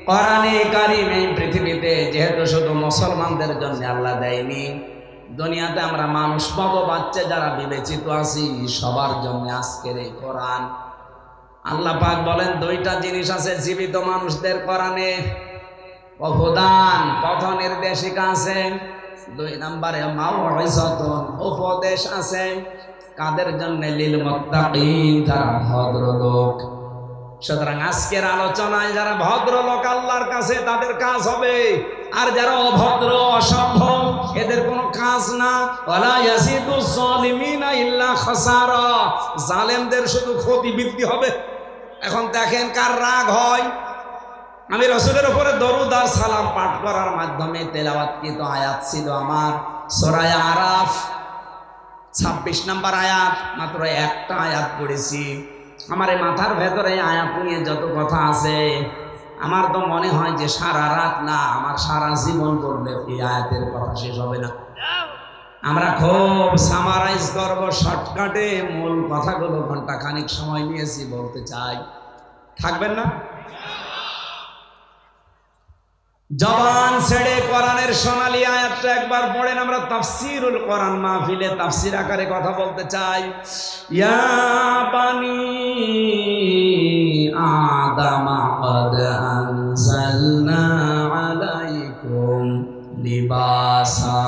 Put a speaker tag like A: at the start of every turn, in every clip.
A: কোরআনে কারিম এই পৃথিবীতে যেহেতু শুধু মুসলমানদের জন্য আল্লাহ দেয়নি, দুনিয়াতে আমরা মানুষ পাবো বাচ্চা যারা বিবেচিত আছি সবার জন্য আজকের এই কোরআন। আল্লাহ পাক বলেন দুইটা জিনিস আছে জীবিত মানুষদের কোরআনে, অবদান পথ নির্দেশিকা আছে, 2 নম্বরে মাউইযাতুন উপদেশ আছে। কাদের জন্য? লিল মুত্তাকিন, যারা ভদ্রলোক। সুতরাং আজকের আলোচনায় যারা ভদ্রলোক আল্লাহর কাছে তাদের কাজ হবে, আর যারা অভদ্র অসভ্য এদের কোনো কাজ না। ওয়ালা ইয়াসিদুজ জালিমিনা ইল্লা খাসারা, জালেমদের শুধু ক্ষতি বৃদ্ধি হবে। এখন দেখেন কার রাগ হয়। আমি রাসূলের উপরে দরুদ আর সালাম পাঠ করার মাধ্যমে তেলাওয়াতকৃত আয়াত ছিল আমার সূরা আরাফ 26 নম্বর আয়াত, মাত্র একটা আয়াত পড়েছি। আমার এই মাথার ভেতরে আয়াত নিয়ে যত কথা আছে, আমার তো মনে হয় যে সারা রাত না, আমার সারা জীবন বললে এই আয়াতের কথা শেষ হবে না। আমরা খুব সামারাইজ করব শর্টকাটে, মূল কথাগুলো ঘন্টা খানিক সময় নিয়েছি বলতে চাই, থাকবেন না? জবান ছেড়ে কোরআনের সোনালী আয়াতটা একবার পড়েন। আমরা তাফসীরুল কোরআন মাহফিলে তাফসীর আকারে কথা বলতে চাই। ইয়া বানি আদামা ক্বাদ আনজালনা আলাইকুম লিবাসা।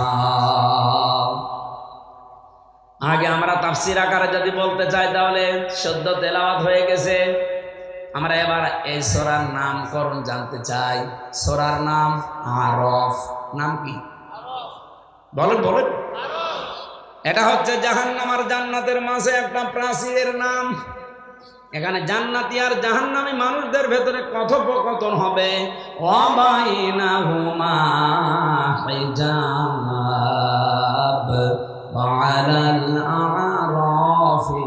A: আগে আমরা তাফসীর আকারে যদি বলতে চাই তাহলে সদ্য তেলাওয়াত হয়ে গেছে। আমরা এবার এই সূরার নামকরণ জানতে চাই। সূরার নাম আরফ। নাম কি? বলেন বলেন। এটা হচ্ছে জাহান্নাম আর জান্নাতের মাঝে একটা প্রাচীরের নাম। এখানে জান্নাতি আর জাহান্নামী মানুষদের ভেতরে কথোপকথন হবে। ওয়া বাইনাহুমা হিজাব ওয়া আলাল আরাফি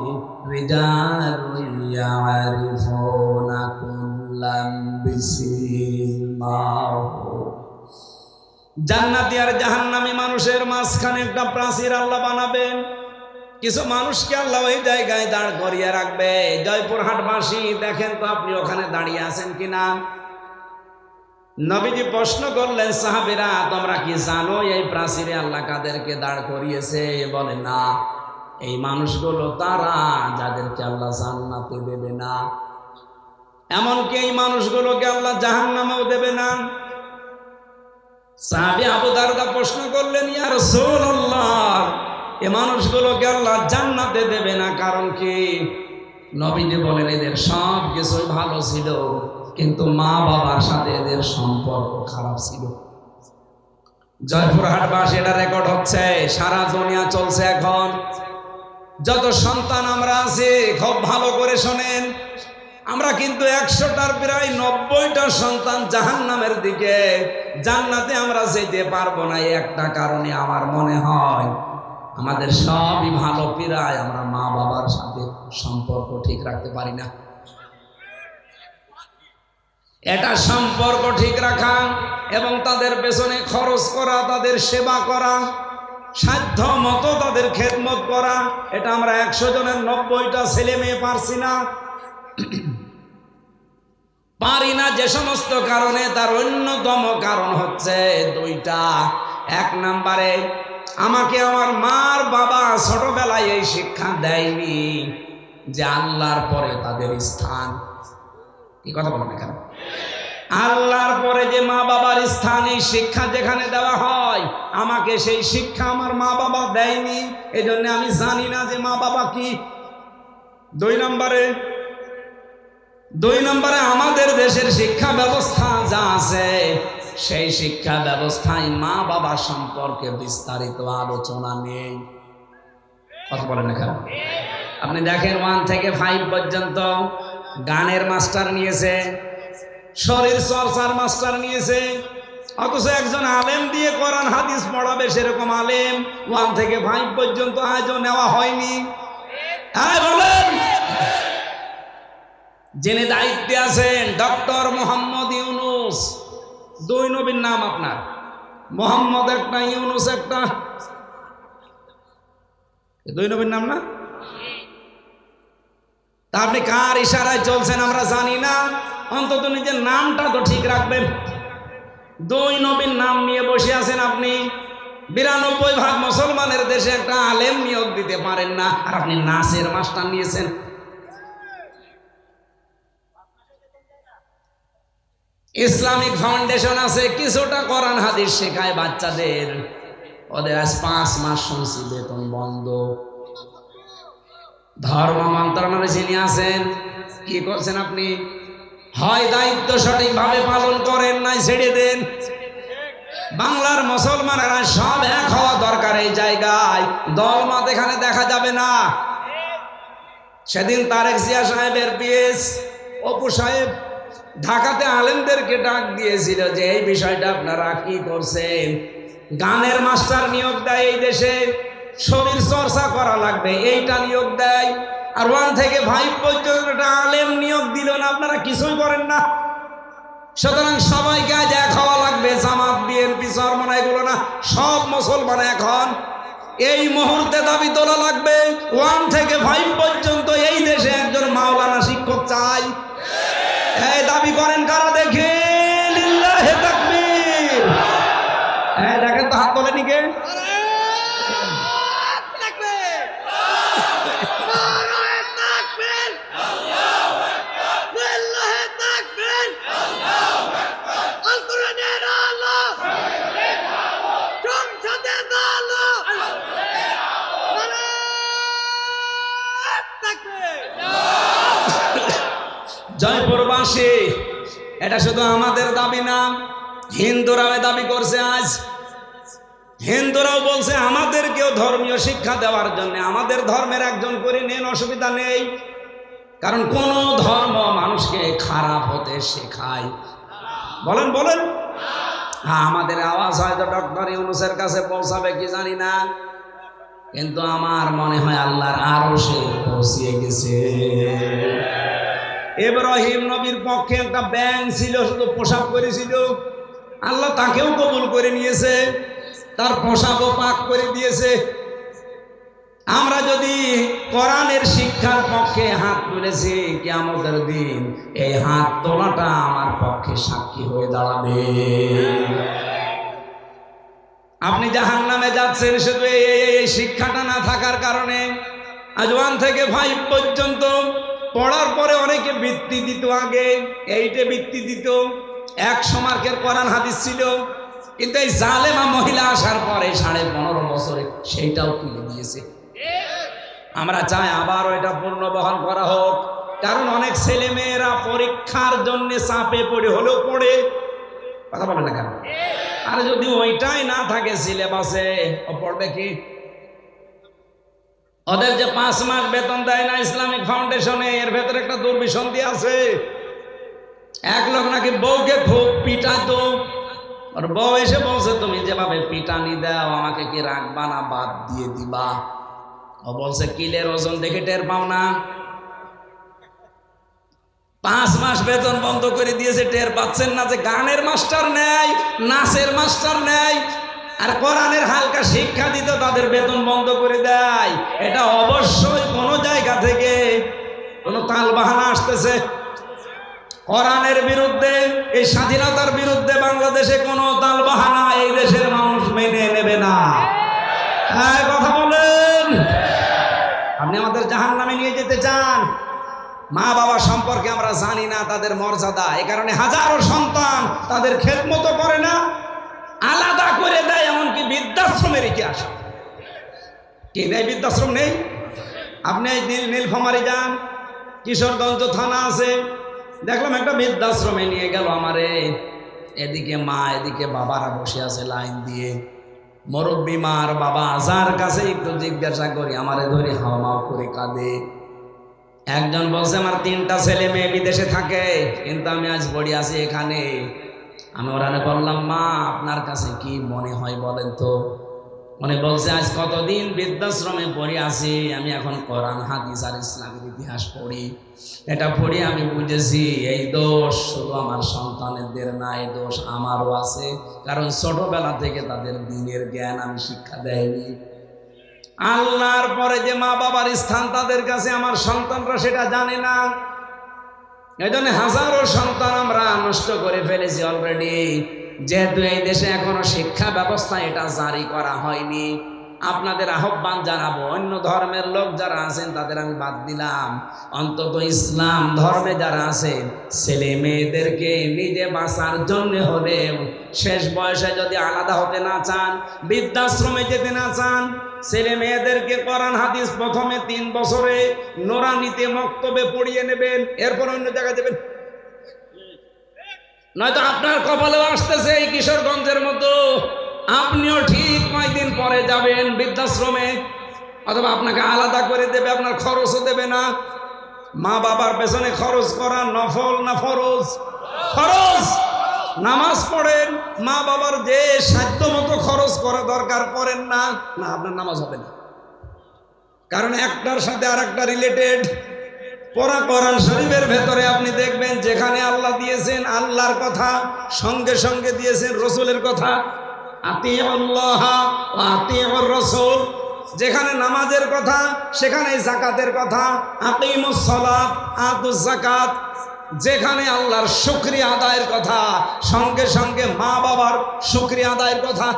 A: রিজালুন ইয়ারিফুনা কুল্লাম বিসিমাহু। জান্নাতি আর জাহান্নামী মানুষের মাঝখানে একটা প্রাচীর আল্লাহ বানাবেন। কিছু মানুষকে আল্লাহ ওই জায়গায় দাঁড় করিয়ে রাখবে। জয়পুরহাটবাসী দেখেন তো আপনি ওখানে দাঁড়িয়ে আছেন কিনা? নবীজি প্রশ্ন করলেন, সাহাবীরা তোমরা কি জানো এই প্রাচীরে আল্লাহ কাদেরকে দাঁড় করিয়েছে? বলে না, এই মানুষগুলো তারা যাদেরকে আল্লাহ জান্নাতে দেবে না, এমনকি এই মানুষগুলোকে আল্লাহ জাহান্নামেও দেবে না। সাহাবী আবু দারদা প্রশ্ন করলেন, ইয়া রাসূলুল্লাহ এই মানুষগুলোকে আল্লাহ জান্নাতে দেবে না, কারণ কি? নবীজি বলেন এদের সব কিছুই ভালো ছিল, কিন্তু মা বাবার সাথে এদের সম্পর্ক খারাপ ছিল। জয়পুরহাটবাসী এটা রেকর্ড হচ্ছে, সারা দুনিয়া চলছে এখন। যত সন্তান আমরা আছি খুব ভালো করে শোনেন, আমরা কিন্তু 100টার প্রায় 90টা সন্তান জাহান্নামের দিকে, জান্নাতে আমরা যেতে পারবো না। এই একটা কারণে আমার মনে হয় আমাদের সবই ভালো, প্রায় আমরা মা বাবার সাথে সম্পর্ক ঠিক রাখতে পারি না। এটা সম্পর্ক ঠিক রাখা এবং তাদের পেছনে খরচ করা, তাদের সেবা করা, সাধ্য মতো তাদের খেদমত করা, এটা আমরা 100 জনের 90টা ছেলে মেয়ে পারছি না। পারি না যে সমস্ত কারণে, তার অন্যতম কারণ হচ্ছে 2টা। 1 নম্বরে আমাকে আমার মার বাবা ছোটবেলায় এই শিক্ষা দেয়নি যে আল্লাহর পরে তাদের স্থান। কি কথা বলেন এখানে? আল্লাহর পরে যে মা বাবার স্থান, এই শিক্ষা যেখানে দেওয়া হয়, আমাকে সেই শিক্ষা আমার মা বাবা দেয়নি, এই জন্য আমি জানি না যে মা বাবা কি। 2 নম্বরে আমাদের দেশের শিক্ষা ব্যবস্থা যা আছে, সেই শিক্ষা ব্যবস্থায় মা বাবা সম্পর্কে বিস্তারিত আলোচনা নেই। কথা বলেন এখানে? আপনি দেখেন 1 থেকে 5 পর্যন্ত গানের মাস্টার নিয়েছে, শরীর চর্চার মাস্টার নিয়েছে, অথচ একজন আলেম দিয়ে কোরআন হাদিস পড়াবে সেরকম আলেম 1 থেকে 5 পর্যন্ত আজও নেওয়া হয়নি। বলেন, যিনি দায়িত্বে আছেন ডক্টর মোহাম্মদ ইউনুস, 2 নবীর নাম আপনার, মোহাম্মদ একটা, ইউনুস একটা, 2 নবীর নাম না? তা আপনি কার ইশারায় চলছেন আমরা জানি না, অন্তত নিজের নামটা তো ঠিক রাখবেন। 2 নবীর নাম নিয়ে বসে আছেন আপনি। 92% মুসলমানের দেশে একটা আলেম নিয়োগ দিতে পারেন না, আর আপনি নাচের মাস্টার নিয়েছেন। ইসলামিক ফাউন্ডেশন আছে, কিছুটা কোরআন হাদিস শেখায় বাচ্চাদের, ওদের আজ 5 মাস শুনছি বেতন বন্ধ। ধর্ম মন্ত্রণালয়ে যিনি আছেন, কি করছেন আপনি? হয় দায়িত্ব সঠিকভাবে পালন করেন, নাই ছেড়ে দেন। বাংলার মুসলমানেরা সব এক হওয়া দরকার এই জায়গায়, দলমত এখানে দেখা যাবে না। সেদিন তারেক জিয়া সাহেবের পিএস অপু সাহেব ঢাকাতে আলেমদেরকে ডাক দিয়েছিল যে এই বিষয়টা আপনারা কি করছেন, গানের মাস্টার নিয়োগ দেয় এই দেশে, শরীর চর্চা করা লাগবে এইটা নিয়োগ দেয়, আর 1 থেকে 5 পর্যন্ত একটা আলেম নিয়োগ দিল না, আপনারা কিছুই করেন না। সুতরাং সবাইকে আজ এক হওয়া লাগবে, জামাত বিএনপি চরমনা এগুলো না, সব মুসলমান এখন এই মুহূর্তে দাবি তোলা লাগবে 1 থেকে 5 পর্যন্ত এই দেশে একজন মাওলানা শিক্ষক চাই। এই দাবি করেন কারা দেখে? লিল্লাহে তাকবীর। হ্যাঁ দেখেন তো, হাত তোলেনি কে? জয়পুরবাসী, এটা শুধু আমাদের দাবি না, হিন্দুরাও দাবি করছে। আজ হিন্দুরাও বলছে আমাদেরকেও ধর্মীয় শিক্ষা দেওয়ার জন্য আমাদের ধর্মের একজন করে নেন, অসুবিধা নেই। কারণ কোন ধর্ম মানুষকে খারাপ হতে শেখায়? বলেন বলেন। হ্যাঁ, আমাদের আওয়াজ হয়তো ডক্টর ইউনূসের কাছে পৌঁছাবে কি জানি না, কিন্তু আমার মনে হয় আল্লাহর আরশে পৌঁছিয়ে গেছে। ইব্রাহিম নবীর পক্ষে একটা ব্যাং ছিল, শুধু পোশাক করেছিল, আল্লাহ তাকেও কবুল করে নিয়েছে, তার পোশাকও পাক করে দিয়েছে। আমরা যদি কোরআনের শিক্ষার পক্ষে হাত তুলেছি, কিয়ামতের দিন এই হাত তোলাটা আমার পক্ষে সাক্ষী হয়ে দাঁড়াবে। আপনি জাহান্নামে যাচ্ছেন শুধু এই শিক্ষাটা না থাকার কারণে। আজ 1 থেকে 5 পর্যন্ত পড়ার পরে অনেকে বৃত্তি দিত, আগে 8-এ বৃত্তি দিত, 100 মার্কের কোরআন হাদিস ছিল, কিন্তু এই জালেমা মহিলা আসার পরে 15.5 বছরে সেইটাও তুলে দিয়েছে। আমরা চাই আবারও এটা পুনর্বহাল করা হোক, কারণ অনেক ছেলে মেয়েরা পরীক্ষার জন্য চাপে পড়ে হলেও পড়ে। কথা বলে না কেন? আর যদি ওইটাই না থাকে সিলেবাসে, ও পড়বে কি? ওদের যে 5 মাস বেতন দেয় না ইসলামিক ফাউন্ডেশনে, এর ভেতরে একটা দুর্বিসন্ধি আছে। এক লোক নাকি বউকে খুব পিটাতো, আর বউ এসে বলছে তুমি যেভাবে পিটানি দাও আমাকে কি রাখবা না বাদ দিয়ে দিবা? ও বলছে কিলের ওজন দেখে টের পাও না? 5 মাস বেতন বন্ধ করে দিয়েছে, টের পাচ্ছেন না যে গানের মাস্টার নেই, নাচের মাস্টার নেই, আর কোরআনের হালকা শিক্ষা দিত তাদের বেতন বন্ধ করে দেয়। এটা অবশ্যই কোনো জায়গা থেকে কোনো তালবাহানা আসতেছে। কোরআনের বিরুদ্ধে, এই স্বাধীনতার বিরুদ্ধে বাংলাদেশে কোনো তালবাহানা এই দেশের মানুষ মেনে নেবে না। হ্যাঁ কথা বলেন। আপনি আমাদের জাহান্নামে নিয়ে যেতে চান? মা বাবা সম্পর্কে আমরা জানি না তাদের মর্যাদা, এই কারণে হাজারো সন্তান তাদের খেদমত করে না, আলাদা করে দেয়, এমনকি বৃদ্ধাশ্রমে রেখে আসে। কি নেই? বৃদ্ধাশ্রম নেই? আপনি নীলফামারী যান, কিশোরগঞ্জ থানা আছে, দেখলাম একটা বৃদ্ধাশ্রমে নিয়ে গেল আমারে। এদিকে মা এদিকে বাবারা বসে আছে লাইন দিয়ে, মুরব্বী মার বাবা যার কাছে একটু জিজ্ঞাসা করি আমারে ধরে হাওমাও করে কাঁদে। একজন বলছে আমার 3টা ছেলে মেয়ে বিদেশে থাকে, কিন্তু আমি আজ পড়ে আছি এখানে। আমি ওরানে বললাম মা আপনার কাছে কি মনে হয় বলেন তো? মনে বলছে আজ কতদিন বৃদ্ধাশ্রমে পড়ে আছি, আমি এখন কোরআন হাদিস আর ইসলামের ইতিহাস পড়ি। এটা পড়ে আমি বুঝেছি এই দোষ শুধু আমার সন্তানদের না, এই দোষ আমারও আছে, কারণ ছোটবেলা থেকে তাদের দ্বীনের জ্ঞান আমি শিক্ষা দেয়নি। আল্লাহর পরে যে মা বাবার স্থান তাদের কাছে আমার সন্তানরা সেটা জানে না। এই জন্য হাজারো সন্তান আমরা নষ্ট করে ফেলেছি অলরেডি। যেহেতু এই দেশে এখনো শিক্ষা ব্যবস্থা এটা জারি করা হয়নি, আপনাদের আহ্বান জানাবো, অন্য ধর্মের লোক যারা আছেন তাদের আমি বাদ দিলাম, অন্তত ইসলাম ধর্মে যারা আছেন ছেলে মেয়েদেরকে নিজে বাঁচার জন্য হলেও শেষ বয়সে যদি আলাদা হতে না চান, বৃদ্ধাশ্রমে যেতে না চান, ছেলে মেয়েদেরকে কোরআন হাদিস প্রথমে 3 বছরে নোরানিতে মক্তবে পড়িয়ে নেবেন, এরপর অন্য জায়গায় দেবেন। নয়তো আপনার কপালেও আসতেছে এই কিশোরগঞ্জের মতো, আপনিও ঠিক কয়েকদিন পরে যাবেন বৃদ্ধাশ্রমে, অথবা আপনাকে আলাদা করে দেবে, আপনার খরচও দেবে না। মা বাবার পেছনে খরচ করা নফল না ফরজ? খরচ। নামাজ পড়েন, মা বাবার যে সাধ্য মতো খরচ করা দরকার করেন না, না আপনার নামাজ হবে না। কারণ একটার সাথে আর একটা রিলেটেড। পড়া কোরআন শরীফের ভেতরে আপনি দেখবেন যেখানে আল্লাহ দিয়েছেন আল্লাহর কথা, সঙ্গে সঙ্গে দিয়েছেন রসুলের কথা, আতিউল্লাহ ওয়া আতিউর রাসূল। যেখানে নামাজের কথা সেখানে যাকাতের কথা, আকিমুস সালাত আতুজ যাকাত। যেখানে আল্লাহর শুকরিয়া আদায়ের কথা সঙ্গে সঙ্গে মা বাবার শুকরিয়া আদায়ের কথা।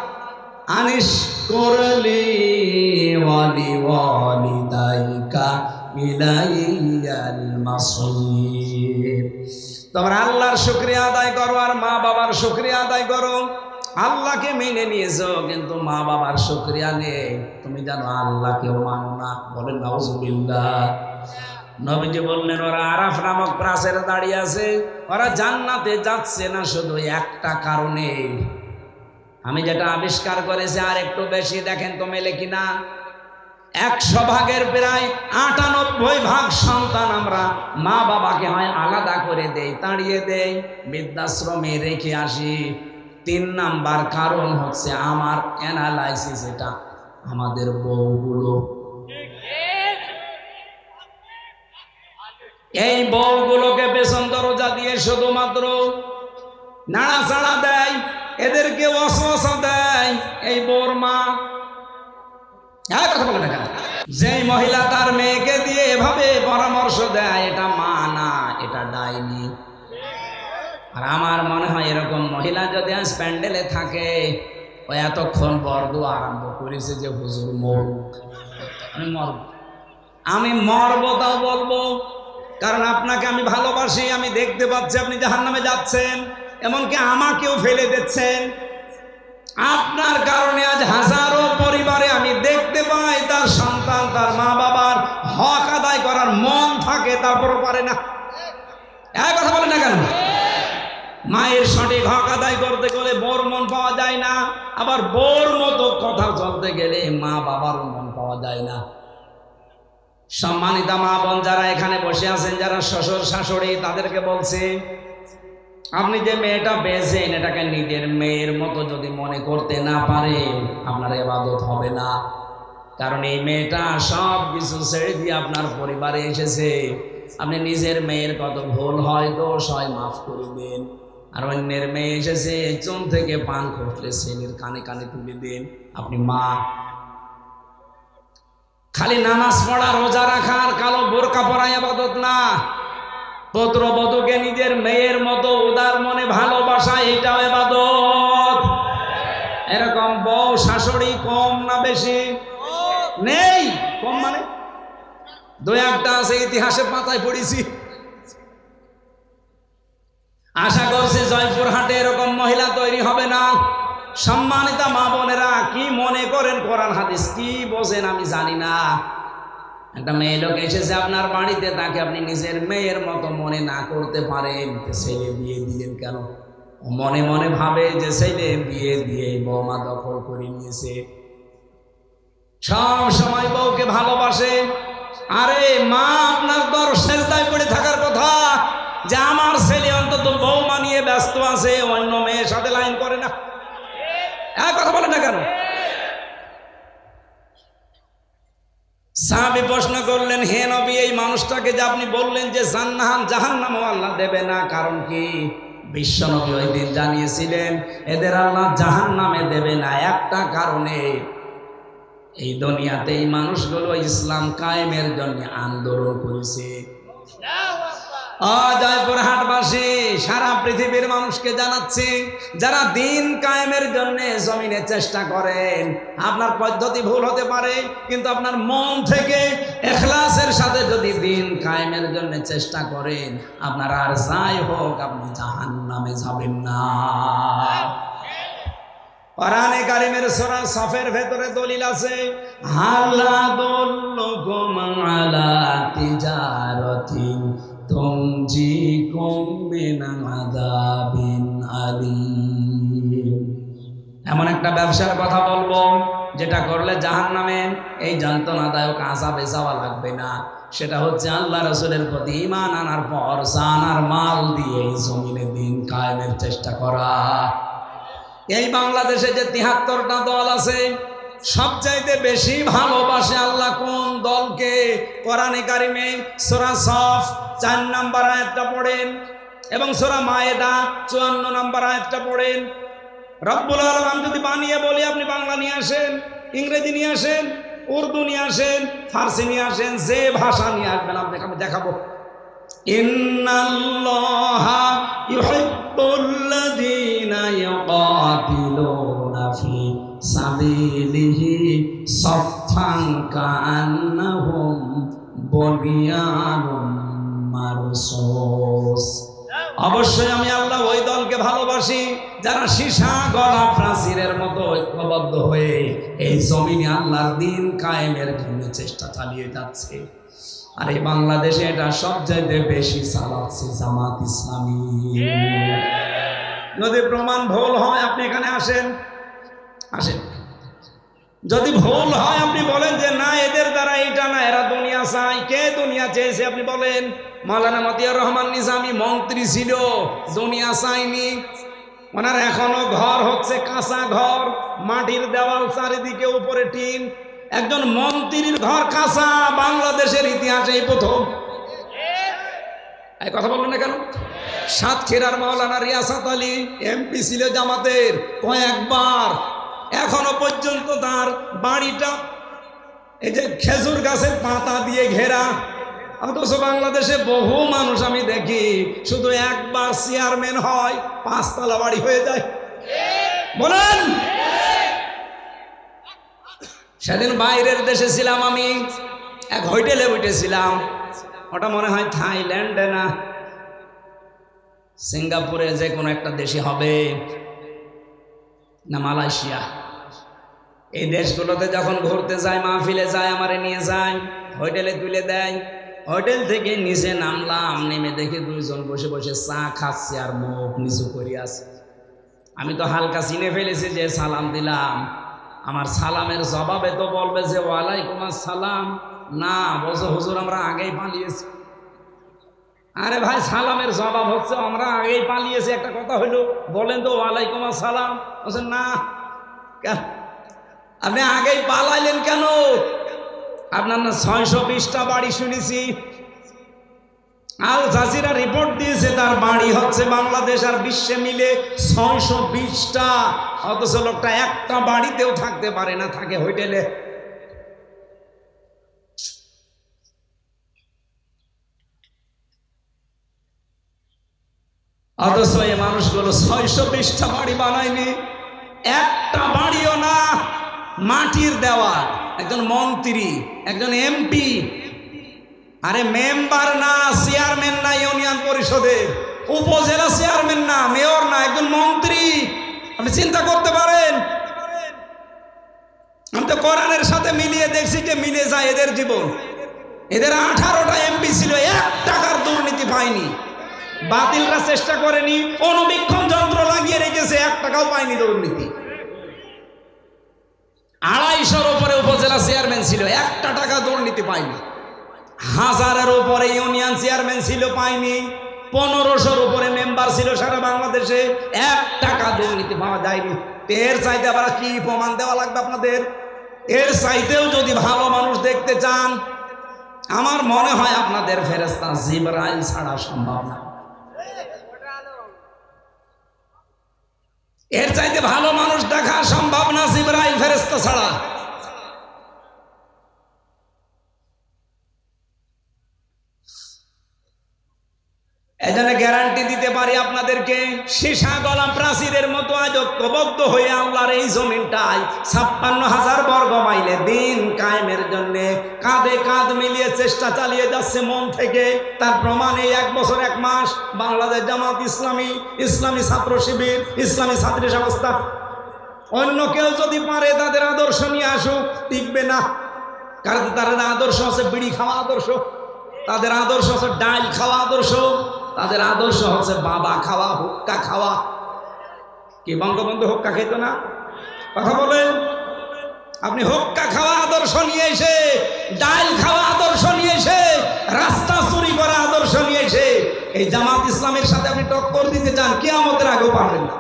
A: আনিশ করলি ওয়ালি ওয়ালিদাইকা ইলাইয়াল মাসির। তোমরা আল্লাহর শুকরিয়া আদায় করো আর মা বাবার শুকরিয়া আদায় করো। আল্লাহকে মেনে নিয়েছো কিন্তু মা বাবার শুকরিয়া নেই, তুমি জানো আল্লাহকেও মানো না। বলেন নাউজুবিল্লাহ। নবীজি বললেন ওরা আরাফ নামক প্রাচীরে দাঁড়িয়ে আছে, ওরা জান্নাতে যাচ্ছে না শুধু একটা কারণে, আমি যেটা আবিষ্কার করেছি আর একটু বেশি, দেখেন তো মেলে কিনা। 100 ভাগের প্রায় 98 ভাগ সন্তান আমরা মা বাবাকে হয় আলাদা করে দেই, তাড়িয়ে দেই, বৃদ্ধাশ্রমে রেখে আসি। 3 নাম্বার কারণ হচ্ছে আমার অ্যানালাইসিস, এটা আমাদের বউগুলো। এই বউগুলোকে পেছন দরজা দিয়ে শুধুমাত্র নাড়াচাড়া দেয়, এদেরকে ওয়াসওয়াসা দেয় এই বউর মা। কথা বলে না কেন? যেই মহিলা তার মেয়েকে দিয়ে এভাবে পরামর্শ দেয়, এটা মা না, এটা ডাইনি। আর আমার মনে হয় এরকম মহিলা যদি আজ প্যান্ডেলে থাকে, ও এতক্ষণ বরদুয়া আরম্ভ করেছে যে হুজুর মরুক, আমি মরবো তাও বলবো, কারণ আপনাকে আমি ভালোবাসি, আমি দেখতে পাচ্ছি আপনি জাহান্নামে যাচ্ছেন, এমনকি আমাকেও ফেলে দিচ্ছেন। আপনার কারণে আজ হাজারো পরিবারে আমি দেখতে পাই তার সন্তান তার মা বাবার হক আদায় করার মন থাকে, তারপরও পারে না। এক কথা বলে না কেন? মায়ের সঠিক হক আদায় করতে গেলে বোর মন পাওয়া যায় না, আবার বোর মতো কথা চলতে গেলে মা বাবার মন পাওয়া যায় না। সম্মানিতা মা বোন যারা এখানে বসে আছেন, যারা শ্বশুর শাশুড়ি, তাদেরকে বলছি, আপনি যে মেয়েটা পেয়েছেন এটাকে নিজের মেয়ের মতো যদি মনে করতে না পারেন, আপনার ইবাদত হবে না। কারণ এই মেয়েটা সব কিছু ছেড়ে দিয়ে আপনার পরিবারে এসেছে। আপনি নিজের মেয়ের কত ভুল হয়, দোষ হয়, মাফ করে দেন। আর অন্যের মেয়ে এসেছে, চুন থেকে পান খসলে ছেলের কানে কানে তুলে দেন। আপনি মা। খালি নামাজ পড়া, রোজা রাখা আর কালো বোরকা পরা ইবাদত না। পুত্রবধূকে নিজের মেয়ের মতো উদার মনে ভালোবাসা, এটাও ইবাদত। এরকম বউ শাশুড়ি কম না বেশি? নেই। কম মানে 2-1টা আছে, ইতিহাসের পাতায় পড়েছি। আশা করছি জয়পুরহাটে এরকম মহিলা তৈরি হবে না। সম্মানিতা মা বোনেরা, কি মনে করেন কোরআন হাদিস কি বোঝেন আমি জানি না। একটা মেয়ে লোক এসেছে আপনার বাড়িতে, তাকে আপনি নিজের মেয়ের মতো মনে না করতে পারেন, ছেলে বিয়ে দিলেন কেন? মনে মনে ভাবে যে ছেলে বিয়ে দিয়ে বৌমা দখল করে নিয়েছে। সব সময় বউকে ভালোবাসে। আরে মা, আপনার দর সেজদায় পড়ে থাকার কথা যে আমার ছেলে অন্তত বৌমা নিয়ে ব্যস্ত আছে, অন্য মেয়ের সাথে লাইন করে না। কথা বলে না কেন? সাহাবী প্রশ্ন করলেন, হে নবী, এই মানুষটাকে যে আপনি বললেন যে জাহান্নামও আল্লাহ দেবে না, কারণ কি? বিশ্ব নবী ওই দিন জানিয়েছিলেন এদের আল্লাহ জাহান্নামে দেবে না একটা কারণে, এই দুনিয়াতে এই মানুষগুলো ইসলাম কায়েমের জন্য আন্দোলন করেছে। জয়পুরহাটবাসী সারা পৃথিবীর মানুষকে জানাচ্ছি, যারা দিন কায়েমের জন্য জমিনে চেষ্টা করেন, আপনার পদ্ধতি ভুল হতে পারে, কিন্তু আপনার মন থেকে ইখলাসের সাথে যদি দিন কায়েমের জন্য চেষ্টা করেন, আপনার আর যাই হোক আপনি জাহান্নামে যাবেন না। কোরআনে কারীমের সূরা সাফের ভেতরে দলিল আছে, হালা দুল্লুকুম আলা তিজারাতিন তুনজিকুম মিন আযাবিন আলীম। এমন একটা ব্যবসার কথা বলবো যেটা করলে জাহান্নামে এই যন্ত্রণাদায়ক আযাবে যাওয়া লাগবে না। সেটা হচ্ছে আল্লাহ রাসূলের প্রতি ঈমান আনার পর জান আর মাল দিয়ে এই জমিনে দিন কায়েমের চেষ্টা করা। এই বাংলাদেশে যে ৭৩টা দল আছে, সবচাইতে বেশি ভালোবাসে আল্লাহ কোন দলকে? কোরআনে কারিমে সূরা সফ ৪ নম্বর আয়াতটা পড়েন এবং সূরা মায়েদা ৫৪ নম্বর আয়াতটা পড়েন। রব্বুল আলামিন, আমি যদি বানিয়ে বলি আপনি বাংলা নিয়ে আসেন, ইংরেজি নিয়ে আসেন, উর্দু নিয়ে আসেন, ফার্সি নিয়ে আসেন, যে ভাষা নিয়ে আসবেন আপনাকে আমি দেখাবো। ইন্নাল্লাহা ইউহিব্বুল্লাযীনা ইউকাতিলুনা ফি সাবিলিহি সাফফান কাআন্নাহুম বুনিয়ানুম মারসুস। অবশ্যই আমি আল্লাহ ওই দলকে ভালোবাসি যারা সীসা গলা প্রাচীরের মতো ঐক্যবদ্ধ হয়ে এই জমিনে আল্লাহর দিন কায়েমের জন্য চেষ্টা চালিয়ে যাচ্ছে। আর এই বাংলাদেশে এটা সবচাইতে বেশি চালাচ্ছে জামাত ইসলামী। যদি প্রমাণ ভুল হয় আপনি এখানে আসেন, যদি ভুল হয় আপনি বলেন যে না এদের দ্বারা এটা না, এরা দুনিয়া চায়। কে দুনিয়া চেয়েছে আপনি বলেন? মাওলানা মতিয়ার রহমান নিজামী মন্ত্রী ছিল, দুনিয়া চায়নি। ওনার এখনো ঘর হচ্ছে কাঁচা ঘর, মাটির দেওয়াল, চারিদিকে উপরে টিন। একজন মন্ত্রীর ঘর কাঁচা বাংলাদেশের ইতিহাসে এই প্রথম। এই কথা বললেন না কেন? সাতক্ষীরার মাওলানা রিয়াসাত আলী এমপি ছিল জামাতের কয়েকবার, এখনো পর্যন্ত তার বাড়িটা এই যে খেজুর গাছের পাতা দিয়ে ঘেরা। অথচ বাংলাদেশে বহু মানুষ আমি দেখি শুধু একবার চেয়ারম্যান হয় ৫ তলা বাড়ি হয়ে যায়। বলেন, সেদিন বাইরের দেশে ছিলাম আমি, এক হোটেলে উঠেছিলাম, ওটা মনে হয় থাইল্যান্ডে না সিঙ্গাপুরে, যে কোনো একটা দেশে হবে, না মালয়েশিয়া। এই দেশগুলোতে যখন ঘুরতে যায়, মাহফিলে যায়, আমারে নিয়ে যায়, হোটেলে তুলে দেয়। হোটেল থেকে নিচে নামলাম, নেমে দেখি ২ জন বসে বসে চা খাচ্ছে আর মুখ নিচু করে আছে। আমি তো হালকা চিনে ফেলেছি, যে সালাম দিলাম, আমার সালামের জবাবে তো বলবে যে ওয়ালাইকুম আসসালাম। না, বলছে হুজুর আমরা আগেই পালিয়েছি। আরে ভাই, সালামের জবাব হচ্ছে আমরা আগেই পালিয়েছি, একটা কথা হইলো বলেন তো ওয়ালাইকুম আসসালাম। বলছে না, আপনি আগেই পালাইলেন কেন? আপনার না ৬২০টা বাড়ি শুনেছি, আল জাজিরা রিপোর্ট দিয়েছে তার বাড়ি হচ্ছে বাংলাদেশ আর বিশ্বে মিলে ৬২০টা। অথচ লোকটা একটা বাড়িতেও থাকতে পারে না, থাকে হোটেলে। অথচ এই মানুষগুলো ৬২০টা বাড়ি বানায়নি, একটা বাড়িও না, মাটির দেওয়া। একজন মন্ত্রী, একজন এমপি, আরে মেম্বার না, চেয়ারম্যান না ইউনিয়ন পরিষদের, উপজেলা চেয়ারম্যান না, মেয়র না, একজন মন্ত্রী। আপনি চিন্তা করতে পারেন? আমি তো কোরআনের সাথে মিলিয়ে দেখছি যে মিলে যায় এদের জীবন। এদের 18টা এমপি ছিল, ১ টাকার দুর্নীতি পায়নি। বাতিলরা চেষ্টা করেনি, অনুবীক্ষণ যন্ত্র লাগিয়ে রেখেছে, ১ টাকাও পায়নি দুর্নীতি। ২৫০-র উপরে উপজেলা চেয়ারম্যান ছিল, ১টা টাকা দুর্নীতি পায়নি। ১০০০-এর উপরে ইউনিয়ন চেয়ারম্যান ছিল, পায়নি। ১৫০০-র উপরে মেম্বার ছিল সারা বাংলাদেশে, ১ টাকা দুর্নীতি পাওয়া যায়নি। এর চাইতে আবার কি প্রমাণ দেওয়া লাগবে আপনাদের? এর চাইতেও যদি ভালো মানুষ দেখতে চান, আমার মনে হয় আপনাদের ফেরেশতা জিবরাইল ছাড়া সম্ভব না। এর চাইতে ভালো মানুষ দেখা সম্ভব না জিবরাইল ফেরেশতা ছাড়া। এজন্য গ্যারান্টি দিতে পারি আপনাদেরকে, সীসা গলা প্রাচীরের মতো আজ ঐক্যবদ্ধ হয়ে আল্লাহর এই জমিনটায় 56,000 বর্গ মাইলে দিন কায়েমের জন্য কাঁধে কাঁধ মিলিয়ে চেষ্টা চালিয়ে যাচ্ছে মন থেকে। তার প্রমাণ এই 1 বছর 1 মাস বাংলাদেশ জামাত ইসলামী, ইসলামী ছাত্র শিবির, ইসলামী ছাত্রী সংস্থা, অন্য কেউ যদি পারে তাদের আদর্শ নিয়ে আসুক, টিকবে না। কারণ তাদের আদর্শ আছে বিড়ি খাওয়া আদর্শ, তাদের আদর্শ হচ্ছে ডাল খাওয়া আদর্শ, তাদের আদর্শ হচ্ছে বাবা খাওয়া, হুক্কা খাওয়া। কি বঙ্গবন্ধু হুক্কা খেত না? কথা বলেন। আপনি হুক্কা খাওয়া আদর্শ নিয়ে এসে, ডাল খাওয়া আদর্শ নিয়ে এসে, রাস্তা চুরি করা আদর্শ নিয়ে এসে এই জামাত ইসলামের সাথে আপনি টক্কর দিতে চান, কিয়ামতের আগেও পারবেন না।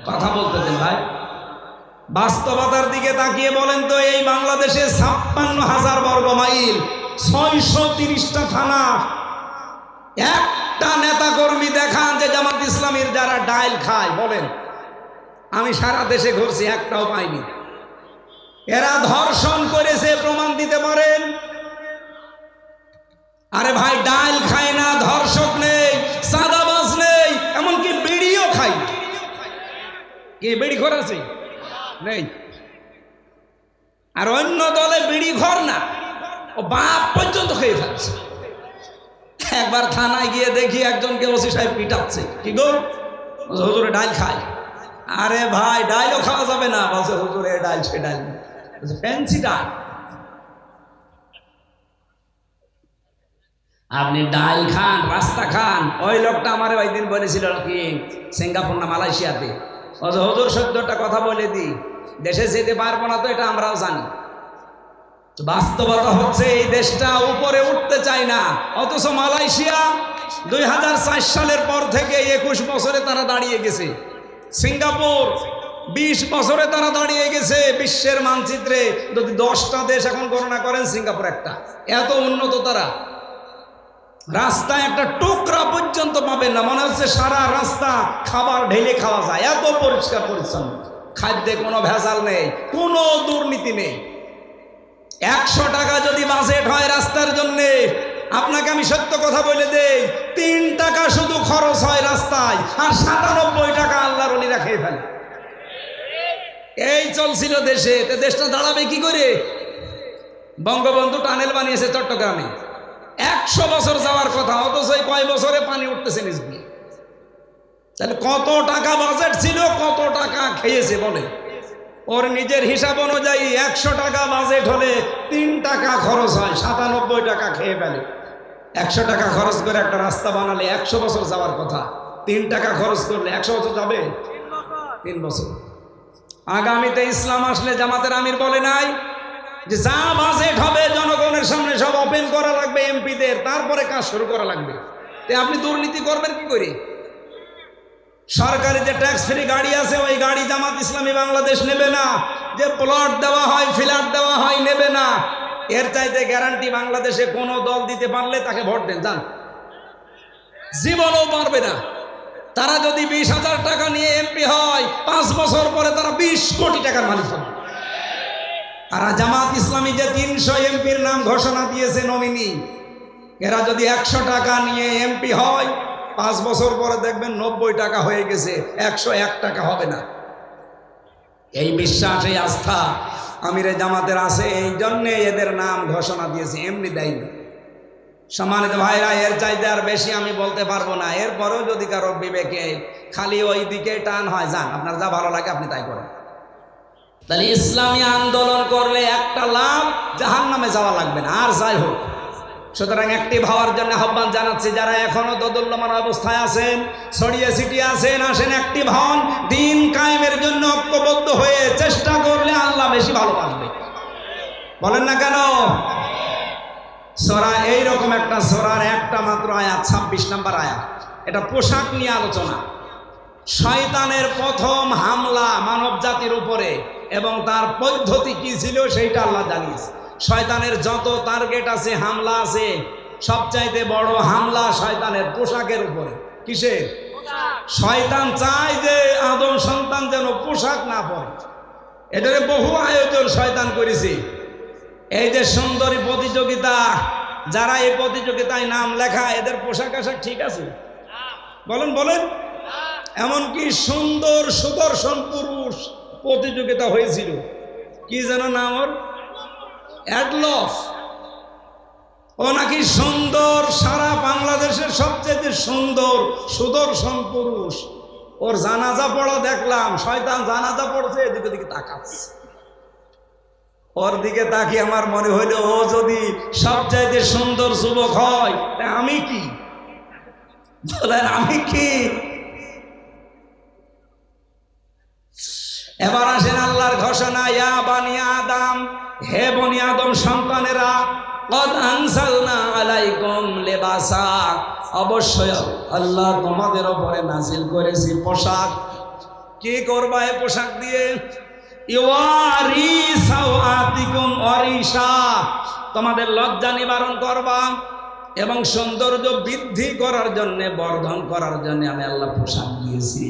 A: কথা বলতে দেন ভাই। বাস্তবতার দিকে তাকিয়ে বলেন তো, এই বাংলাদেশে 56,000 বর্গ মাইল, 630টা থানা, একটা নেতা কর্মী দেখান যে জামাত ইসলামীর যারা ডাইল খায়, বলেন। আমি সারা দেশে ঘুরছি, একটাও পাইনি। এরা ধর্ষণ করেছে, প্রমাণ দিতে পারেন? আরে ভাই, ডাইল খায় না, ধর্ষক নেই, চাঁদাবাজ নেই, এমনকি বিড়িও খায় না। কি বিড়ি ঘর আছে? নেই। আর অন্য দলে বিড়ি ঘর না, ও বাপ পর্যন্ত খেয়ে ফেলছে। একবার থানায় গিয়ে দেখি একজনকে ওসি সাহেব পিটাচ্ছে। কি গো? হুজুরে ডাইল খায়। আরে ভাই, ডাইলও খাওয়া যাবে না, বলছে হুজুরে ডাইল, সে ডাইল ফ্যান্সি ডাইল। আপনি ডাইল খান, রাস্তা খান। ওই লোকটা আমার ওই দিন বলেছিল কি সিঙ্গাপুর না মালয়েশিয়াতে, হুজুর ১৪টা কথা বলে দিই, দেশে যেতে পারবো না তো এটা আমরাও জানি। বাস্তবতা হচ্ছে এই দেশটা উপরে উঠতে চায় না, অথচ মালয়েশিয়া 2004 সালের পর থেকে 21 বছরে তারা দাঁড়িয়ে গেছে। সিঙ্গাপুর 20 বছরে তারা দাঁড়িয়ে গেছে বিশ্বের মানচিত্রে। যদি 10টা দেশ এখন গণনা করেন, সিঙ্গাপুর একটা। এত উন্নত তারা। রাস্তায় একটা টুকরা পর্যন্ত পাবেন না, মনে হচ্ছে সারা রাস্তা খাবার ঢেলে খাওয়া যায়, এত পরিষ্কার পরিচ্ছন্ন। খাদ্যে কোনো ভেজাল নেই, কোনো দুর্নীতি নেই। 100 টাকা যদি বাজেট হয় রাস্তার জন্যে, আপনাকে আমি সত্য কথা বলে দেই, 3 টাকা শুধু খরচ হয় রাস্তায়, আর 97 টাকা আল্লাহর ওলিরা খেয়ে ফেলে। এই চলছিল দেশে। দেশটা দাঁড়াবে কি করে? বঙ্গবন্ধু টানেল বানিয়েছে চট্টগ্রামে, 100 বছর যাওয়ার কথা, অথচ এই কয় বছরে পানি উঠতেছে নিচ দিয়ে। তাহলে কত টাকা বাজেট ছিল, কত টাকা খেয়েছে বলে? ওর নিজের হিসাব অনুযায়ী 100 টাকা বাজেট হলে 3 টাকা খরচ হয়, 97 টাকা খেয়ে ফেলে। 100 টাকা খরচ করে একটা রাস্তা বানালে 100 বছর যাওয়ার কথা, 3 টাকা খরচ করলে 100 বছর যাবে? 3 বছর। আগামীতে ইসলাম আসলে জামাতের আমির বলে নাই যে যা বাজেট হবে জনগণের সামনে সব ওপেন করা লাগবে এমপিদের, তারপরে কাজ শুরু করা লাগবে। আপনি দুর্নীতি করবেন কি করে? সরকারি যে ট্যাক্স ফ্রি গাড়ি আছে, ওই গাড়ি জামাত ইসলামী বাংলাদেশ নেবে না। যে প্লট দেওয়া হয়, ফ্ল্যাট দেওয়া হয়, নেবে না। এর চাইতে গ্যারান্টি বাংলাদেশে কোনো দল দিতে পারলে তাকে ভোট দেন, জান। জীবনও পারবে না। তারা যদি 20,000 টাকা নিয়ে এমপি হয়, 5 বছর পরে তারা 20 কোটি টাকার মালিক হবে। আর জামাত ইসলামী যে 300 এমপির নাম ঘোষণা দিয়েছে নমিনি, এরা যদি 100 টাকা নিয়ে এমপি হয়, 5 বছর পরে দেখবেন 90 টাকা হয়ে গেছে, 101 টাকা হবে না। এই বিশ্বাস, এই আস্থা আমিরে জামাতের আছে, এই জন্যে এদের নাম ঘোষণা দিয়েছে, এমনি দেয়নি। সম্মানিত ভাইরা, এর চাইতে আর বেশি আমি বলতে পারবো না। এরপরেও যদি কারো বিবেকে খালি ওই দিকে টান হয়, যান, আপনার যা ভালো লাগে আপনি তাই করেন। তাহলে ইসলামী আন্দোলন করলে একটা লাভ, জাহান্নামে যাওয়া লাগবে না। আর যাই হোক, সুতরাং অ্যাক্টিভ হওয়ার জন্য আহ্বান জানাচ্ছি। যারা এখনো দোদুল্যমান অবস্থায় আছেন, ছড়িয়ে ছিটিয়ে আছেন, আসেন অ্যাক্টিভ হন। দিন কায়েমের জন্য ঐক্যবদ্ধ হয়ে চেষ্টা করলে আল্লাহ বেশি ভালোবাসবে। বলেন না কেন? সূরা, এইরকম একটা সূরার একটা মাত্র আয়াত, 26 নম্বর আয়াত, এটা পোশাক নিয়ে আলোচনা। শয়তানের প্রথম হামলা মানব জাতির উপরে এবং তার পদ্ধতি কি ছিল সেইটা আল্লাহ জানিয়েছে। শয়তানের যত টার্গেট আছে, হামলা আছে, সবচাইতে বড় হামলা শয়তানের পোশাকের উপরে। কিসের? শয়তান চায় যে আদম সন্তান যেন পোশাক না পরে। এটারে বহু আয়োজন শয়তান করেছে। এই যে সুন্দরী প্রতিযোগিতা, যারা এই প্রতিযোগিতায় নাম লেখা, এদের পোশাক আশাক ঠিক আছে? বলেন বলেন। এমনকি সুন্দর সুদর্শন পুরুষ প্রতিযোগিতা হয়েছিল, কি যেন নাম ওর, অ্যাডলফ। ও নাকি সুন্দর, সারা বাংলাদেশের সবচেয়ে সুন্দর সুদর্শন পুরুষ। ওর জানাজা পড়া দেখলাম, শয়তান জানাজা পড়ছে, এদিকে দিকে তাকাচ্ছে। ওর দিকে তাকিয়ে আমার মনে হইল, ও যদি সবচাইতে সুন্দর যুবক হয়, তা আমি কি? বলেন আমি কি? এবার আসেন আল্লাহর ঘোষণা, ইয়া বানি আদম, হে বনি আদম সন্তানেরা, কদ আনজালনা আলাইকুম লিবাসা, অবশ্যই আল্লাহ তোমাদের উপরে নাজিল করেছি পোশাক। কি করবা এই পোশাক দিয়ে? ইওয়ারি সাওআতিকুম ওয়ারিশা, তোমাদের লজ্জা নিবারণ করবা এবং সৌন্দর্য বৃদ্ধি করার জন্য, বর্ধন করার জন্য আমি আল্লাহ পোশাক দিয়েছি।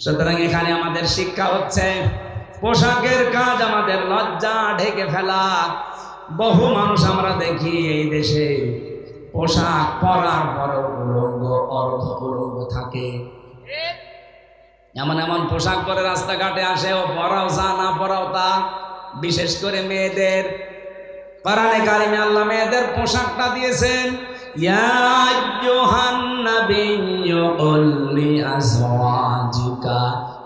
A: সুতরাং এখানে আমাদের শিক্ষা হচ্ছে, পোশাকের কাজ আমাদের লজ্জা ঢেকে ফেলা। বহু মানুষ আমরা দেখি এই দেশে পোশাক পরার পর উলঙ্গ, অর্ধ উলঙ্গ থাকে। এমন এমন পোশাক পরে রাস্তাঘাটে আসে, ও পরাও যা, না পরাও তা। বিশেষ করে মেয়েদের, কোরআনে কারিমে আল্লাহ মেয়েদের পোশাকটা দিয়েছেন, ইয়া আইয়ুহান নাবিয়্যু কুল লিআজওয়াজিকা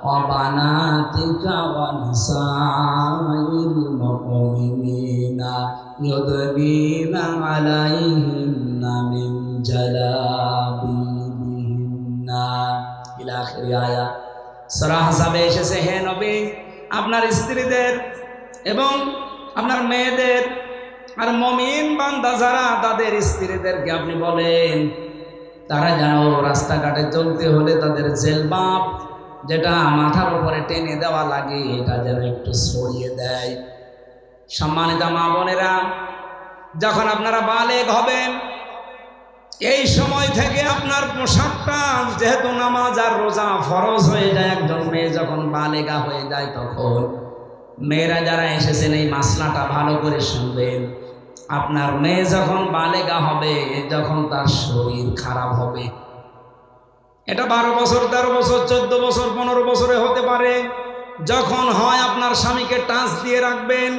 A: ওয়া বানাতিকা ওয়া নিসাইল মুমিনিনা ইউদনিনা আলাইহিন্না মিন জালাবিবিহিন্না ইলা আখির আয়াত। সূরা আহজাবে এসেছে, হে নবী, আপনার স্ত্রীদের এবং আপনার মেয়েদের আর মুমিন বান্দা যারা, তাদের স্ত্রীদেরকে আপনি বলেন, তারা যেন রাস্তাঘাটে চলতে হলে তাদের জেলবাব, যেটা মাথার উপরে টেনে দেওয়া লাগে, এটা যেন একটু সরিয়ে দেয়। সম্মানিত মা বোনেরা, যখন আপনারা বালেগ হবেন, এই সময় থেকে আপনার পোশাকটা, যেহেতু নামাজ আর রোজা ফরজ হয়ে যায়, একজন মেয়ে যখন বালেগা হয়ে যায়, তখন মেয়েরা যারা এসেছেন এই মাসলাটা ভালো করে শুনবেন। আপনার মেয়ে যখন বালেগা হবে, যখন তার শরীর খারাপ হবে, এটা 12 বছর, 13 বছর, 14 বছর, 15 বছরে হতে পারে। যখন হয়, আপনার স্বামীকে টাচ দিয়ে রাখবেন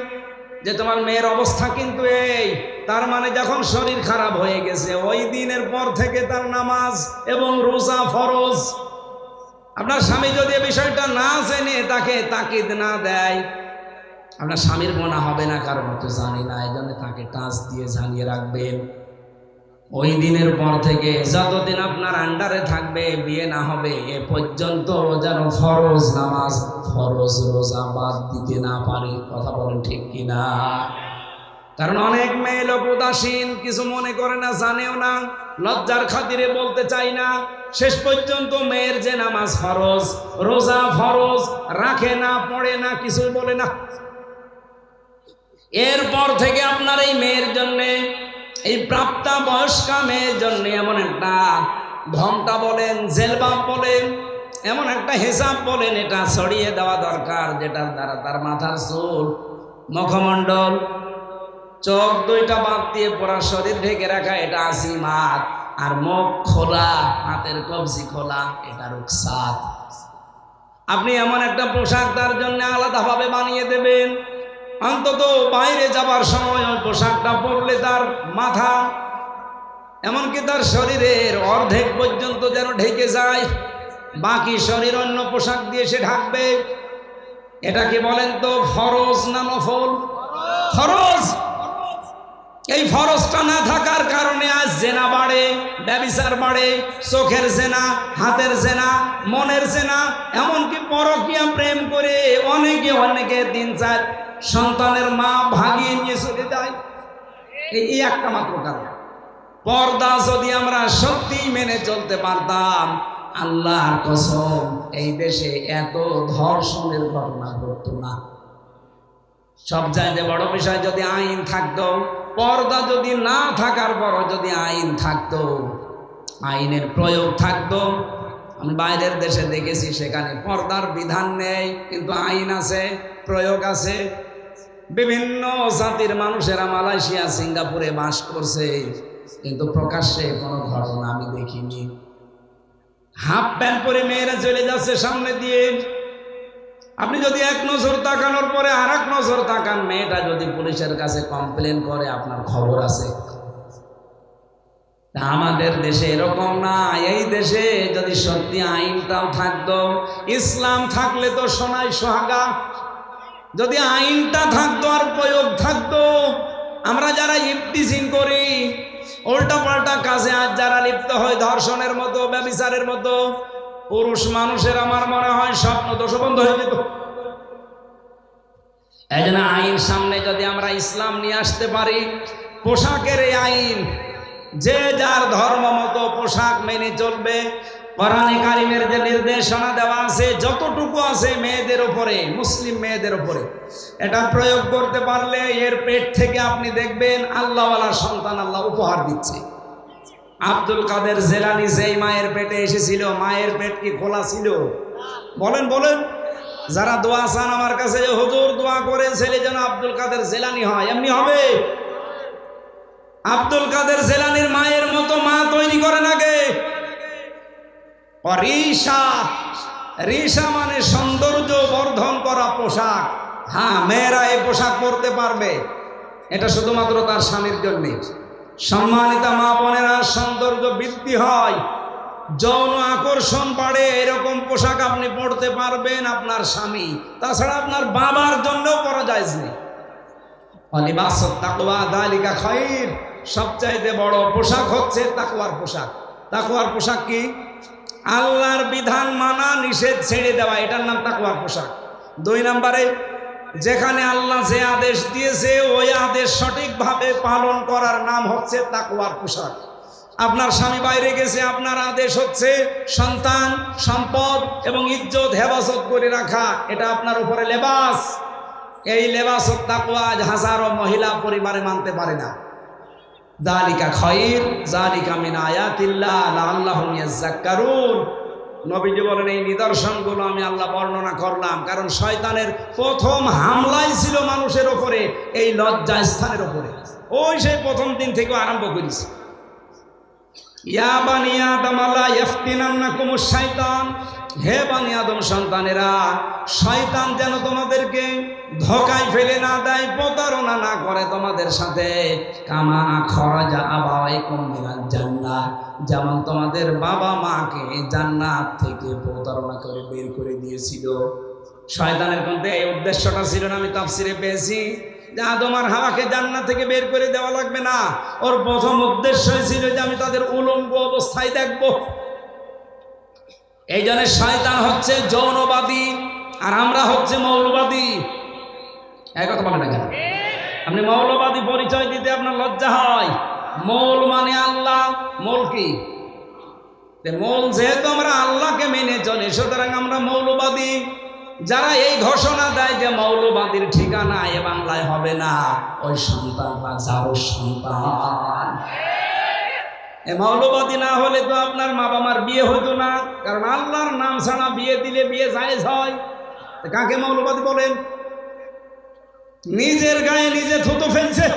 A: যে তোমার মেয়ের অবস্থা কিন্তু এই। তার মানে যখন শরীর খারাপ হয়ে গেছে, ওই দিনের পর থেকে তার নামাজ এবং রোজা ফরজ। আপনার স্বামী যদি এই বিষয়টা না জেনে তাকে তাকিদ না দেয়, আপনার স্বামীর গুনাহ হবে না, কারণ তো জানি না, এই জন্য তাকে টাচ দিয়ে জানিয়ে রাখবেন। ওই দিনের পর থেকে যতদিন আপনার আন্ডারে থাকবে, বিয়ে না হবে, এ পর্যন্ত যেন ফরজ নামাজ, ফরজ রোজা বাদ দিতে না পারে। কথা বলেন ঠিক কিনা? কারণ অনেক মেয়ে লোক উদাসীন, কিছু মনে করে না, জানেও না, লজ্জার খাতিরে বলতে চাই না। শেষ পর্যন্ত মেয়ের যে নামাজ ফরজ, রোজা ফরজ, রাখে না, পড়ে না, কিছুই বলে না। এরপর থেকে আপনার এই মেয়ের জন্যে, এই প্রাপ্তা বয়স্কা মেয়ের জন্য এমন একটা ঘোমটা বলেন, জেলবাব বলেন, এমন একটা হিসাব বলেন, এটা ছড়িয়ে দেওয়া দরকার, যেটার দ্বারা তার মাথার চুল, মুখমণ্ডল, চোখ দুইটা বাদ দিয়ে পুরা শরীর ঢেকে রাখা, এটা আসিমাত। আর মুখ খোলা, হাতের কবজি খোলা, এটা রুকসাত। আপনি এমন একটা পোশাক তার জন্য আলাদাভাবে বানিয়ে দেবেন, অন্তত বাইরে যাবার সময় ওই পোশাকটা পরলে তার মাথা, এমনকি তার শরীরের অর্ধেক পর্যন্ত যেন ঢেকে যায়, বাকি শরীর অন্য পোশাক দিয়ে সে ঢাকবে। এটা কি বলেন তো, ফরজ না নফল? ফরজ। এই ফরজটা না থাকার কারণে আজ জেনা বাড়ে, ব্যভিচার বাড়ে, চোখের জেনা, হাতের জেনা, মনের জেনা, এমনকি পরকীয়া প্রেম করে অনেকে 3-4 সন্তানের মা ভাগিয়ে নিয়ে চলে যায়। এই একটা মাত্র কারণ। পর্দা যদি আমরা সত্যি মেনে চলতে পারতাম, আল্লাহর কসম, এই দেশে এত ধর্ষণের ঘটনা ঘটতো না। সব চাইতে বড় বিষয়, যদি আইন থাকতো, পর্দা যদি না থাকার পরও যদি আইন থাকতো, আইনের প্রয়োগ থাকতো। আমি বাইরের দেশে দেখেছি, সেখানে পর্দার বিধান নেই, কিন্তু আইন আছে, প্রয়োগ আছে। বিভিন্ন জাতির মানুষেরা মালয়েশিয়া সিঙ্গাপুরে বাস করছে, কিন্তু প্রকাশ্যে কোনো ঘটনা আমি দেখিনি। হাফ প্যান্ট পরে মেয়েরা চলে যাচ্ছে সামনে দিয়ে। আপনি যদি এক নজর তাকানোর পরে আর এক নজর তাকান, মেয়েটা যদি পুলিশের কাছে কমপ্লেন করে আপনার খবর আছে। আমাদের দেশে এরকম না। এই দেশে যদি সত্যি আইনটাও থাকতো, ইসলাম থাকলে তো সোনায় সোহাগা। যদি আইনটা থাকতো আর প্রয়োগ থাকতো, আমরা যারা ইফতিজিং করি, উল্টা পাল্টা কাজে আজ যারা লিপ্ত হয়, ধর্ষণের মতো, ব্যভিচারের মতো, পুরুষ মানুষের আমার মনে হয় স্বপ্ন দোষ বন্ধ হয়ে যেত। এই জন্য আইন সামনে যদি আমরা ইসলাম নিয়ে আসতে পারি, পোশাকের এই আইন, যে যার ধর্ম মতো পোশাক মেনে চলবে। কোরআনে কারিমের যে নির্দেশনা দেওয়া আছে, যতটুকু আছে মেয়েদের উপরে, মুসলিম মেয়েদের উপরে, এটা প্রয়োগ করতে পারলে এর পেট থেকে আপনি দেখবেন আল্লাহওয়ালা সন্তান আল্লাহ উপহার দিচ্ছে। আব্দুল কাদের জেলানি যেই মায়ের পেটে এসেছিল, মায়ের পেট কি খোলা ছিল? বলেন বলেন। যারা দোয়া চান আমার কাছে, হুজুর দোয়া করেন ছেলে যেন আব্দুল কাদের জেলানি হয়, এমনি হবে? আব্দুল কাদের জেলানির মায়ের মতো মা তৈরি করেন আগে। রিসা, রিসা মানে সৌন্দর্য বর্ধন করা পোশাক। হ্যাঁ, মেয়েরা এই পোশাক পরতে পারবে, এটা শুধুমাত্র তার স্বামীর জন্যে। সম্মানিতা মা বোনেরা, সৌন্দর্য বৃদ্ধি হয়, যৌন আকর্ষণ বাড়ে, এরকম পোশাক আপনি পরতে পারবেন আপনার স্বামী, তাছাড়া আপনার বাবার জন্যও পরা যায় না। লিবাসুত তাকওয়া যালিকা খায়র, সবচাইতে বড় পোশাক হচ্ছে তাকওয়ার পোশাক। তাকওয়ার পোশাক কি? আল্লাহর বিধান মানা, নিষেধ ছেড়ে দেওয়া, এটার নাম তাকওয়ার পোশাক। 2 নম্বরে, যেখানে আল্লাহ যে আদেশ দিয়েছে ওই আদেশ সঠিকভাবে পালন করার নাম হচ্ছে তাকওয়ার পোশাক। আপনার স্বামী বাইরে গেছে, আপনার আদেশ হচ্ছে সন্তান, সম্পদ এবং ইজ্জত হেফাজত করে রাখা, এটা আপনার উপরে লেবাস। এই লেবাস তাকওয়া হাজারো মহিলা পরিবারে মানতে পারে না। যালিকা খায়র, যালিকা মিন আয়াতিল্লাহ লাআল্লাহুম ইয়াযাক্কারুন। নবীজি বলেন, এই নিদর্শনগুলো আমি আল্লাহ বর্ণনা করলাম কারণ শয়তানের প্রথম হামলাই ছিল মানুষের ওপরে, এই লজ্জা স্থানের ওপরে। ওই সেই প্রথম দিন থেকে আরম্ভ করেছে। ইয়া বানি আদম লা ইফতিনান্নাকুমুশ শাইতান, হে বানি আদম সন্তানেরা, শয়তান যেন তোমাদেরকে ধোঁকায় ফেলে না দেয়, প্রতারণা না করে তোমাদের সাথে। কামা খরাজা আবাওয়াইকুম মিনাল জান্নাহ, যেমন তোমাদের বাবা মাকে জান্নাত থেকে প্রতারণা করে বের করে দিয়েছিল। শয়তানের কিন্তু এই উদ্দেশ্যটা ছিল না, আমি তাফসিরে পেয়েছি যে আদম আর হাওয়াকে জান্নাত থেকে বের করে দেওয়া লাগবে না। ওর প্রথম উদ্দেশ্য ছিল যে আমি তাদের উলঙ্গ অবস্থায় দেখব। এই জন্য শয়তান হচ্ছে যৌনবাদী আর আমরা হচ্ছে মৌলবাদী। এই কথা বলে না কেন? আপনি মৌলবাদী পরিচয় দিতে আপনার লজ্জা হয়। মৌল মানে আল্লাহ, মৌল কি? মৌল যেহেতু আমরা আল্লাহকে মেনে চলি, সুতরাং আমরা মৌলবাদী। যারা এই ঘোষণা দেয় যে মৌলবাদীর ঠিকানা এ বাংলায় হবে না, ওই সন্তান বা যার সন্তান। এ মৌলবাদী না হলে তো আপনার মা বাবার বিয়ে হতো না, কারণ আল্লাহর নাম ছাড়া বিয়ে দিলে বিয়ে জায়েজ হয়। কাকে মৌলবাদী বলেন? নিজের গায়ে নিজে থুতু ফেলছে।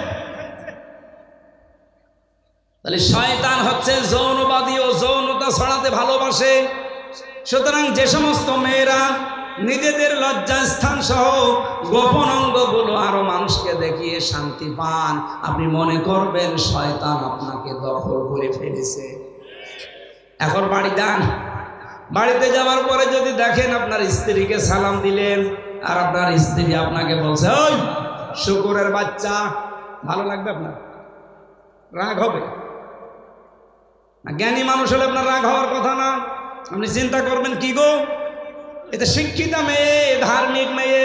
A: তাহলে শয়তান হচ্ছে যৌনবাদী ও যৌনতা ছড়াতে ভালোবাসে। সুতরাং যে সমস্ত মেয়েরা নিজেদের লজ্জাস্থান সহ গোপন অঙ্গগুলো আরো মানুষকে দেখিয়ে শান্তি পান, আপনি মনে করবেন শয়তান আপনাকে দখল করে ফেলেছে। এখন বাড়ি যান, বাড়িতে যাওয়ার পরে যদি দেখেন আপনার স্ত্রীকে সালাম দিলেন আর আপনার স্ত্রী আপনাকে বলছে ওই শুকুরের বাচ্চা, ভালো লাগবে? আপনার রাগ হবে না? জ্ঞানী মানুষ হলে আপনার রাগ হওয়ার কথা না। আপনি চিন্তা করবেন কি গো, এটা শিক্ষিতা মেয়ে, ধার্মিক মেয়ে,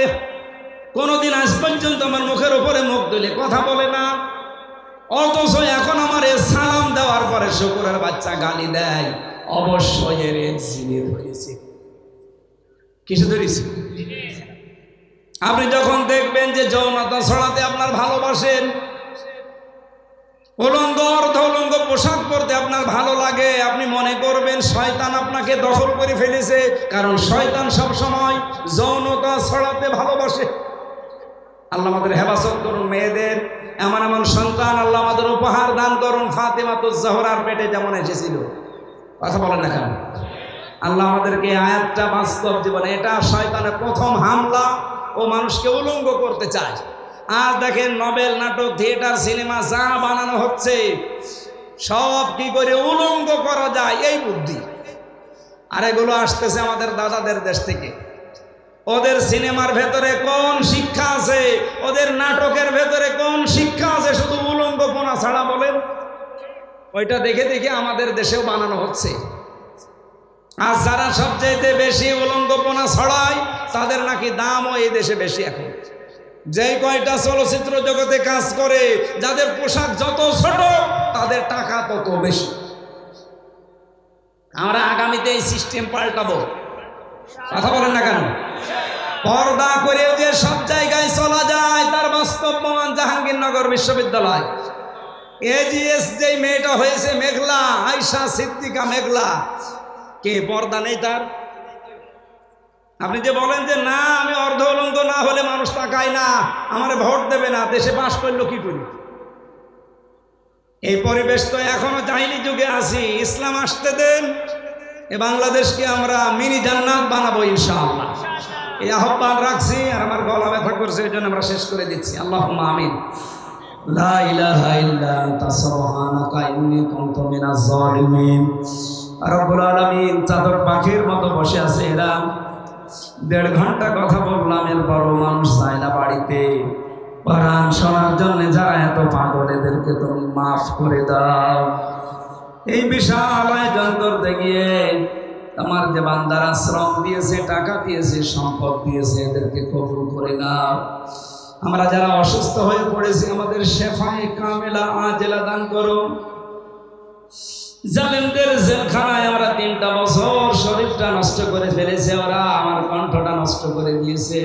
A: কোনোদিন আজ পর্যন্ত আমার মুখের উপরে মুখ তুলে কথা বলে না, অথচ এখন আমার সালাম দেওয়ার পরে শুকুরের বাচ্চা গালি দেয়। অবশ্যই এর জিনে ধরেছে। কিসে ধরেছে? আপনি যখন দেখবেন যে যৌনতা ছড়াতে আপনার ভালোবাসেন, উলঙ্গ অর্ধ উলঙ্গ পোশাক পরতে আপনার ভালো লাগে, আপনি মনে করবেন শয়তান আপনাকে দখল করে ফেলেছে। কারণ শয়তান সব সময় যৌনতা ছড়াতে ভালোবাসে। আল্লাহ আমাদের হেফাজত করুন, মেয়েদের এমন এমন সন্তান আল্লাহ আমাদের উপহার দান করুন। ফাতেমাতুজ জোহরার পেটে যেমন এসেছিল, কথা বলেন না কেন? আল্লাহ আমাদেরকে আয়াতটা বাস্তব জীবনে, এটা শয়তানের প্রথম হামলা, ও মানুষকে উলঙ্গ করতে চায়। আর দেখেন নবেল, নাটক, থিয়েটার, সিনেমা যা বানানো হচ্ছে সব কি করে উলঙ্গ করা যায় এই বুদ্ধি। আর এগুলো আসতেছে আমাদের দাদাদের দেশ থেকে। ওদের সিনেমার ভেতরে কোন শিক্ষা আছে, ওদের নাটকের ভেতরে কোন শিক্ষা আছে? শুধু উলঙ্গপনা ছাড়া বলেন। ওইটা দেখে দেখে আমাদের দেশেও বানানো হচ্ছে। আর যারা সবচাইতে বেশি উলঙ্গপনা ছড়ায় তাদের নাকি দামও এই দেশে বেশি। এখন যেই কয়টা চলচ্চিত্র জগতে কাজ করে, যাদের পোশাক যত ছোট তাদের টাকা তত বেশি। আমরা আগামীতে এই সিস্টেম পাল্টাবো, কথা বলেন না কেন? পর্দা করে যে সব জায়গায় চলা যায় তার বাস্তব প্রমাণ জাহাঙ্গীরনগর বিশ্ববিদ্যালয়। এজিএস যেই মেয়েটা হয়েছে মেঘলা, আয়শা সিদ্দিকা মেঘলা, কে পর্দা নেই তার? আপনি যে বলেন যে না আমি অর্ধ উলঙ্গ না হলে মানুষ তাকায় না, আমার ভোট দেবে না, দেশে পাশ করলো কি করি? এই পরিবেশ তো এখনো জাহিলি যুগে আছি। ইসলাম আসতে দেন, এ বাংলাদেশকে আমরা মিনি জান্নাত বানাবো ইনশাআল্লাহ। এই আহ্বান রাখছি। আর আমার গলা ব্যথা করছে, এই জন্য আমরা শেষ করে দিচ্ছি। আল্লাহুম্মা আমিন। লা ইলাহা ইল্লা আনতা সুবহানাকা ইন্নী কুনতু মিনাজ জালিমিন। রব্বুল আলামিন চাদর পাখির মতো বসে আছে এরা। 1.5 ঘন্টা কথা বললাম, এরপরও মানুষ চায় না বাড়িতে কোরআন শোনার জন্য। যারা এত পাগল এদেরকে তুমি মাফ করে দাও। এই বিশাল আয়োজন করতে গিয়ে তোমার যে বান্দারা শ্রম দিয়েছে, টাকা দিয়েছে, সম্পদ দিয়েছে, এদেরকে কবুল করে নাও। আমরা যারা অসুস্থ হয়ে পড়েছি আমাদের শেফায়ে কামেলা আজেলা দান করো। জালেমদের জেলখানায় আমরা 3টা বছর শরীরটা নষ্ট করে ফেলেছে ওরা, আমার কণ্ঠটা নষ্ট করে দিয়েছে।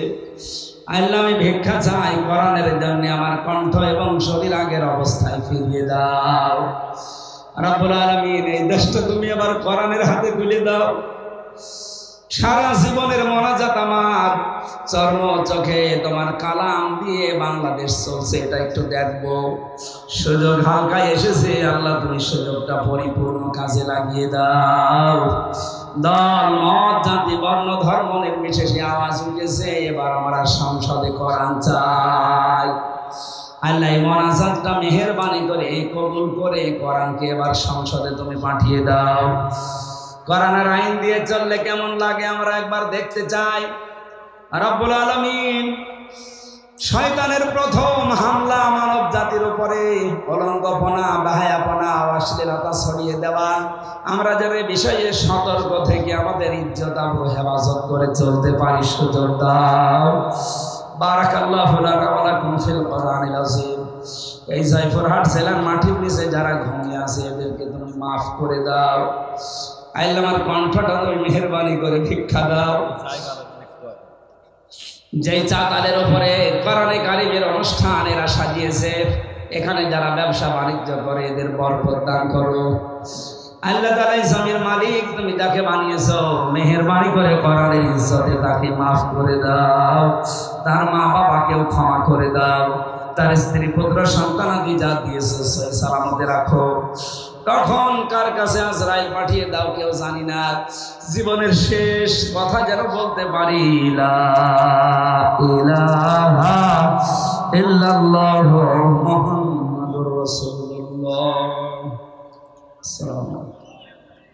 A: আল্লাহ আমি ভিক্ষা চাই কোরআনের জন্য, আমার কণ্ঠ এবং শরীর আগের অবস্থায় ফিরিয়ে দাও। রব্বুল আলামিন এই দেশটা তুমি আবার কোরআনের হাতে তুলে দাও। সারা জীবনের মোনাজাত আমার চর্ম চোখে তোমার কালাম দিয়ে বাংলাদেশ চলছে, এটা একটু দেখবো। সুযোগ হালকায় এসেছে, আল্লাহ তুমি সুযোগটা পরিপূর্ণ কাজে লাগিয়ে দাও। দল মত জাতি বর্ণ ধর্ম নির্বিশেষে আওয়াজ উঠেছে, এবার আমরা সংসদে কোরআন চাই। আল্লাহ মোনাজাতটা মেহেরবানি করে কবুল করে কোরআনকে এবার সংসদে তুমি পাঠিয়ে দাও। কোরআনের আইন দিয়ে চললে কেমন লাগে আমরা একবার দেখতে চাই। রব্বুল আলামিন শয়তানের প্রথম হামলা মানব জাতির উপরে কলঙ্কপনা, বাহায়াপনা, অশ্লীলতা ছড়িয়ে দেওয়া। আমরা যেন এই বিষয়ে সতর্ক থেকে আমাদের ইজ্জত আবরু হেফাজত করে চলতে পারি, সুযোগ দাও। বারাকাল্লাহু লানা ওয়া লাকুম ফিল কোরআনিল আযীম। এই জয়পুরহাট জেলার মাটির নিচে যারা ঘুমিয়ে আছে এদেরকে তুমি মাফ করে দাও। আল্লাহ আমার কণ্ঠটা তুমি মেহেরবানি করে ভিক্ষা দাও। যেই চাতালের উপরে কোরআনে কারিমের অনুষ্ঠান এরা সাজিয়েছে, এখানে যারা ব্যবসা বাণিজ্য করে এদের বরকত দান করো। আল্লাহ তাআলা জমির মালিক, তুমি যাকে বানিয়েছো মেহেরবানি করে কোরআনের ইজ্জতে তাকে মাফ করে দাও। তার মা বাবাকেও ক্ষমা করে দাও। তার স্ত্রী পুত্র সন্তানাদি যা দিয়েছো সে সালামতে রাখো। কখন কার কাছে আজরাইল পাঠিয়ে দাও কেউ জানি না। জীবনের শেষ কথা যেন বলতে পারি, লা ইলাহা ইল্লাল্লাহু মুহাম্মাদুর রাসূলুল্লাহ। আসসালামু